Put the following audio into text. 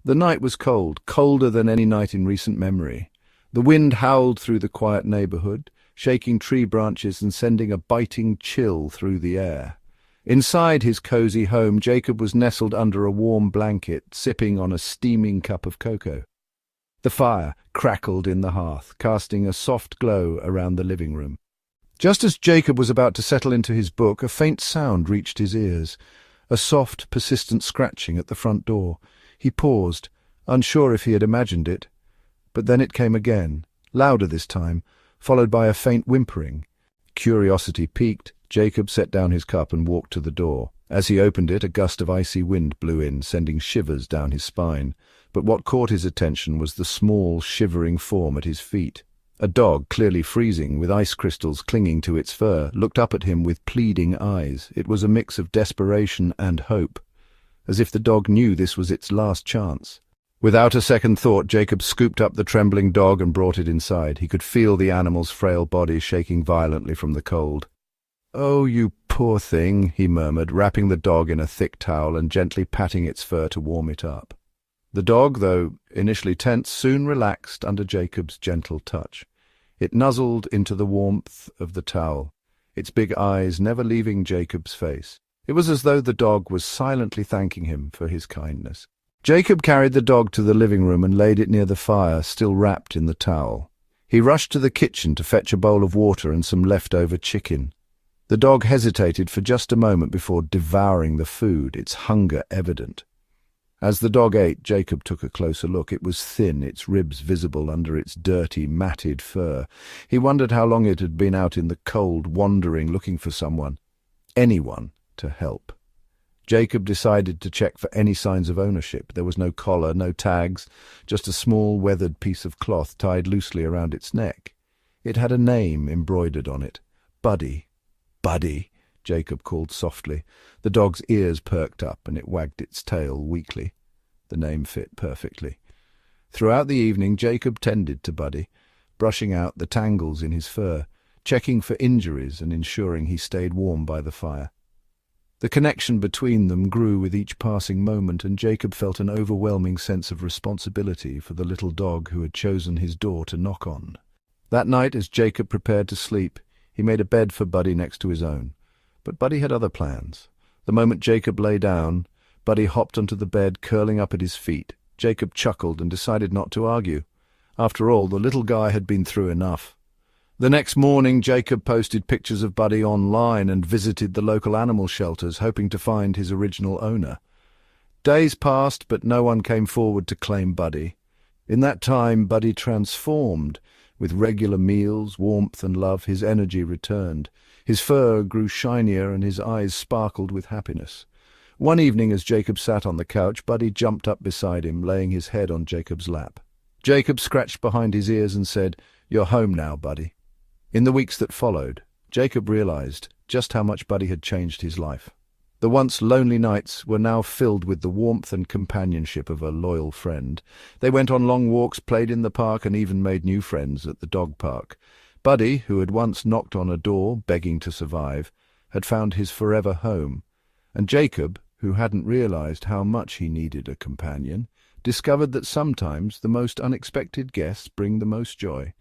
The night was cold, colder than any night in recent memory. The wind howled through the quiet neighborhood, shaking tree branches and sending a biting chill through the air. Inside his cozy home, Jacob was nestled under a warm blanket, sipping on a steaming cup of cocoa. The fire crackled in the hearth, casting a soft glow around the living room. Just as Jacob was about to settle into his book, a faint sound reached his ears, a soft, persistent scratching at the front door. He paused, unsure if he had imagined it. But then it came again, louder this time, followed by a faint whimpering. Curiosity piqued, Jacob set down his cup and walked to the door. As he opened it, a gust of icy wind blew in, sending shivers down his spine. But what caught his attention was the small, shivering form at his feet. A dog, clearly freezing, with ice crystals clinging to its fur, looked up at him with pleading eyes. It was a mix of desperation and hope, as if the dog knew this was its last chance. Without a second thought, Jacob scooped up the trembling dog and brought it inside. He could feel the animal's frail body shaking violently from the cold. "Oh, you poor thing," he murmured, wrapping the dog in a thick towel and gently patting its fur to warm it up. The dog, though initially tense, soon relaxed under Jacob's gentle touch. It nuzzled into the warmth of the towel, its big eyes never leaving Jacob's face. It was as though the dog was silently thanking him for his kindness. Jacob carried the dog to the living room and laid it near the fire, still wrapped in the towel. He rushed to the kitchen to fetch a bowl of water and some leftover chicken. The dog hesitated for just a moment before devouring the food, its hunger evident. As the dog ate, Jacob took a closer look. It was thin, its ribs visible under its dirty, matted fur. He wondered how long it had been out in the cold, wandering, looking for someone, anyone, to help. Jacob decided to check for any signs of ownership. There was no collar, no tags, just a small, weathered piece of cloth tied loosely around its neck. It had a name embroidered on it. Buddy. Buddy, Jacob called softly. The dog's ears perked up and it wagged its tail weakly. The name fit perfectly. Throughout the evening, Jacob tended to Buddy, brushing out the tangles in his fur, checking for injuries and ensuring he stayed warm by the fire. The connection between them grew with each passing moment, and Jacob felt an overwhelming sense of responsibility for the little dog who had chosen his door to knock on. That night, as Jacob prepared to sleep, he made a bed for Buddy next to his own. But Buddy had other plans. The moment Jacob lay down, Buddy hopped onto the bed, curling up at his feet. Jacob chuckled and decided not to argue. After all, the little guy had been through enough. The next morning, Jacob posted pictures of Buddy online and visited the local animal shelters, hoping to find his original owner. Days passed, but no one came forward to claim Buddy. In that time, Buddy transformed. With regular meals, warmth and love, his energy returned. His fur grew shinier and his eyes sparkled with happiness. One evening, as Jacob sat on the couch, Buddy jumped up beside him, laying his head on Jacob's lap. Jacob scratched behind his ears and said, "You're home now, Buddy." In the weeks that followed, Jacob realized just how much Buddy had changed his life. The once lonely nights were now filled with the warmth and companionship of a loyal friend. They went on long walks, played in the park, and even made new friends at the dog park. Buddy, who had once knocked on a door, begging to survive, had found his forever home. And Jacob, who hadn't realized how much he needed a companion, discovered that sometimes the most unexpected guests bring the most joy.